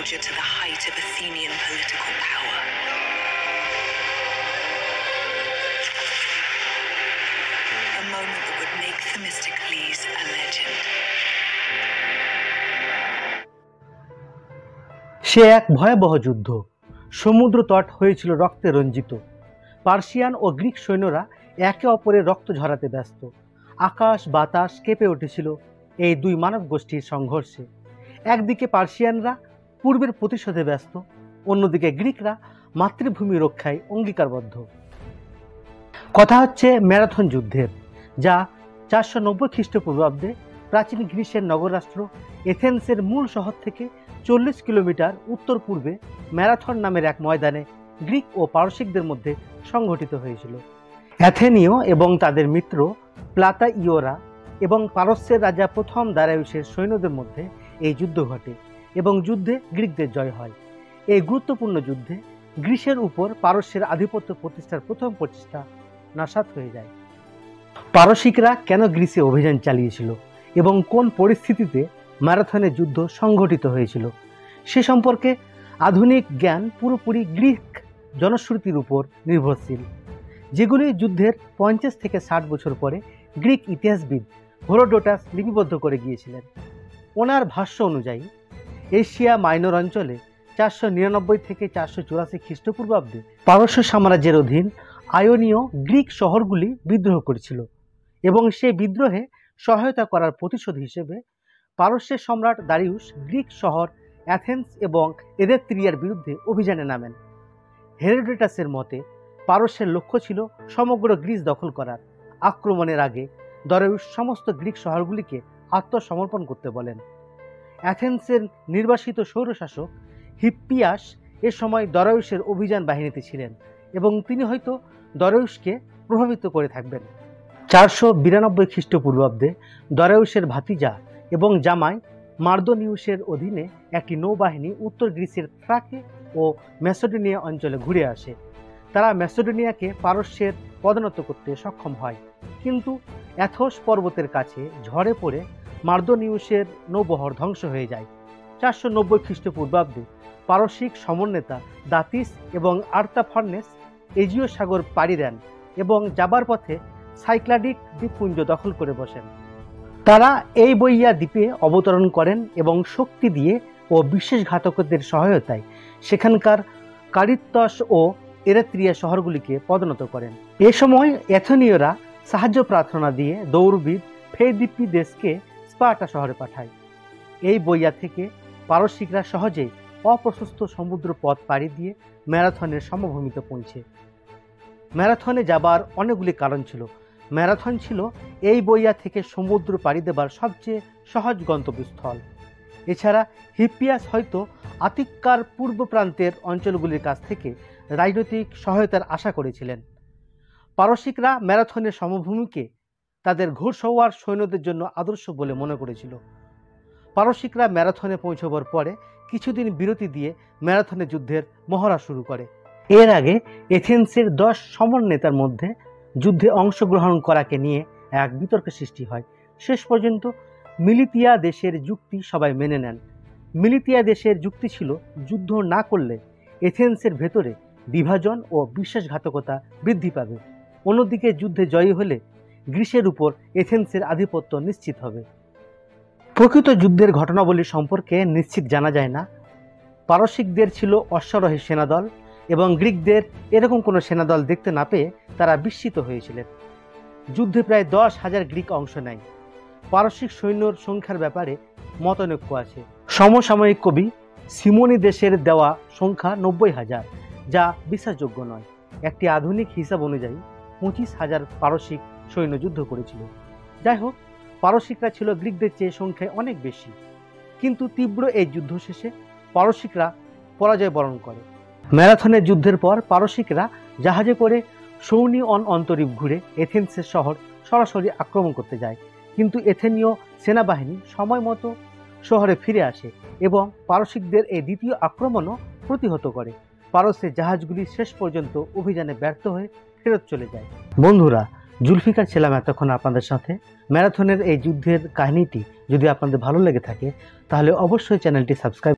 soldier to the height of Athenian political power. A moment that would make Themistocles a legend. সে এক ভয়াবহ যুদ্ধ। সমুদ্র তট হয়েছিল রক্তে রঞ্জিত। পার্সিয়ান ও গ্রিক সৈন্যরা একে অপরের রক্ত ঝরাতে ব্যস্ত। আকাশ বাতাস কেঁপে উঠেছিল এই দুই মানব গোষ্ঠীর সংঘর্ষে। একদিকে পার্সিয়ানরা পূর্বের প্রতিশোধে ব্যস্ত, অন্যদিকে গ্রিকরা মাতৃভূমি রক্ষায় অঙ্গীকারবদ্ধ। কথা হচ্ছে ম্যারাথন যুদ্ধের, যা 490 খ্রিস্টপূর্বাব্দে প্রাচীন গ্রিসের নগররাষ্ট্র এথেন্সের মূল শহর থেকে 40 কিলোমিটার উত্তর পূর্বে ম্যারাথন নামের এক ময়দানে গ্রিক ও পারসিকদের মধ্যে সংঘটিত হয়েছিল। অ্যাথেনীয় এবং তাদের মিত্র প্লাতাইয়রা এবং পারস্যের রাজা প্রথম দারায়ুসের সৈন্যদের মধ্যে এই যুদ্ধ ঘটে এবং যুদ্ধে গ্রিকদের জয় হয়। এই গুরুত্বপূর্ণ যুদ্ধে গ্রিসের উপর পারস্যের আধিপত্য প্রতিষ্ঠার প্রথম প্রচেষ্টা নাশাত হয়ে যায়। পারসিকরা কেন গ্রিসে অভিযান চালিয়েছিল এবং কোন পরিস্থিতিতে ম্যারাথনের যুদ্ধ সংঘটিত হয়েছিল সে সম্পর্কে আধুনিক জ্ঞান পুরোপুরি গ্রিক জনশ্রুতির উপর নির্ভরশীল, যেগুলি যুদ্ধের 50 থেকে 60 বছর পরে গ্রিক ইতিহাসবিদ হেরোডোটাস লিপিবদ্ধ করে গিয়েছিলেন। ওনার ভাষ্য অনুযায়ী এশিয়া মাইনর অঞ্চলে 499 থেকে 484 খ্রিস্টপূর্বাব্দে পারস্য সাম্রাজ্যের অধীন আয়োনীয় গ্রিক শহরগুলি বিদ্রোহ করেছিল এবং সেই বিদ্রোহে সহায়তা করার প্রতিশোধ হিসেবে পারস্যের সম্রাট দারিউস গ্রিক শহর অ্যাথেন্স এবং এরেত্রিয়ার বিরুদ্ধে অভিযানে নামেন। হেরোডোটাসের মতে পারস্যের লক্ষ্য ছিল সমগ্র গ্রিস দখল করার। আক্রমণের আগে দারিউস সমস্ত গ্রিক শহরগুলিকে আত্মসমর্পণ করতে বলেন। অ্যাথেন্সের নির্বাসিত স্বৈরশাসক হিপ্পিয়াস এ সময় দারিউসের অভিযান বাহিনীতে ছিলেন এবং তিনি হয়তো দারিউসকে প্রভাবিত করে থাকবেন। 492 খ্রিস্টপূর্বাব্দে দারিউসের ভাতিজা এবং জামাই মার্দনিউসের অধীনে একটি নৌবাহিনী উত্তর গ্রিসের থ্রাকে ও ম্যাসেডোনিয়া অঞ্চলে ঘুরে আসে। তারা ম্যাসেডোনিয়াকে পারস্যের পদানত করতে সক্ষম হয়, কিন্তু অ্যাথোস পর্বতের কাছে ঝড়ে পড়ে মার্দনিউসের নৌবহর ধ্বংস হয়ে যায়। 490 খ্রিস্টপূর্বাব্দে পারসিক সমন্বয়তা দাতিস এবং আর্তাফার্নেস এজিও সাগর পাড়ি দেন এবং যাবার পথে সাইক্লাডিক দ্বীপপুঞ্জ দখল করে বসেন। তারা এই বইয়া দ্বীপে অবতরণ করেন এবং শক্তি দিয়ে ও বিশ্বাসঘাতকদের সহায়তায় সেখানকার কারিত্তস ও এরেত্রিয়া শহরগুলিকে পদনত করেন। এ সময় অ্যাথেনীয়রা সাহায্য প্রার্থনা দিয়ে দৌড়বিদ ফেদিপিদেসকে স্পার্টা শহরে পাঠায়। এই বইয়া থেকে পারসিকরা সহজেই অপ্রশস্ত সমুদ্র পথ পাড়ি দিয়ে ম্যারাথনের সমভূমিতে পৌঁছে। ম্যারাথনে যাবার অনেকগুলি কারণ ছিল। ম্যারাথন ছিল এই বইয়া থেকে সমুদ্র পাড়ি দেবার সবচেয়ে সহজ গন্তব্যস্থল। এছাড়া হিপ্পিয়াস হয়তো আতিক্কার পূর্ব প্রান্তের অঞ্চলগুলির কাছ থেকে রাজনৈতিক সহায়তার আশা করেছিলেন। পারসিকরা ম্যারাথনের সমভূমিকে তাদের ঘোড়সওয়ার সৈন্যদের জন্য আদর্শ বলে মনে করেছিল। পারসিকরা ম্যারাথনে পৌঁছবার পরে কিছুদিন বিরতি দিয়ে ম্যারাথনের যুদ্ধের মহড়া শুরু করে। এর আগে এথেন্সের 10 সমন্বয়তার মধ্যে যুদ্ধে অংশগ্রহণ করাকে নিয়ে এক বিতর্ক সৃষ্টি হয়। শেষ পর্যন্ত মিলিতিয়া দেশের যুক্তি সবাই মেনে নেন। মিলিতিয়া দেশের যুক্তি ছিল যুদ্ধ না করলে এথেন্সের ভেতরে বিভাজন ও বিশ্বাসঘাতকতা বৃদ্ধি পাবে, অন্যদিকে যুদ্ধে জয়ী হলে গ্রিসের উপর এথেন্সের আধিপত্য নিশ্চিত হবে। প্রকৃত যুদ্ধের ঘটনাবলী সম্পর্কে নিশ্চিত জানা যায় না। পারসিকদের ছিল অশ্বারোহী সেনাদল এবং গ্রিকদের এরকম কোনো সেনাদল দেখতে না পেয়ে তারা বিস্মিত হয়েছিলেন। যুদ্ধে প্রায় 10,000 গ্রিক অংশ নেয়। পারসিক সৈন্যর সংখ্যার ব্যাপারে মতানৈক্য আছে। সমসাময়িক কবি সিমোনিদেসের দেওয়া সংখ্যা 90,000, যা বিশ্বাসযোগ্য নয়। একটি আধুনিক হিসাব অনুযায়ী 25,000 পারসিক সৈন্য যুদ্ধ করেছিল। যাই হোক, পারসিকরা ছিল গ্রিকদের চেয়ে সংখ্যায় অনেক বেশি, কিন্তু তীব্র এই যুদ্ধ শেষে পারসিকরা পরাজয় বরণ করে। ম্যারাথনের যুদ্ধের পর পারসিকরা জাহাজে করে সৌনিয়ন অন্তরীপ ঘুরে এথেন্সের শহর সরাসরি আক্রমণ করতে যায়, কিন্তু এথেনীয় সেনাবাহিনী সময় মতো শহরে ফিরে আসে এবং পারসিকদের এই দ্বিতীয় আক্রমণও প্রতিহত করে। পারস্যের জাহাজগুলি শেষ পর্যন্ত অভিযানে ব্যর্থ হয়ে ফেরত চলে যায়। বন্ধুরা, জুলফিকার ছিলাম এতক্ষণ আপনাদের সাথে। ম্যারাথনের এই যুদ্ধের কাহিনীটি যদি আপনাদের ভালো লেগে থাকে তাহলে অবশ্যই চ্যানেলটি সাবস্ক্রাইব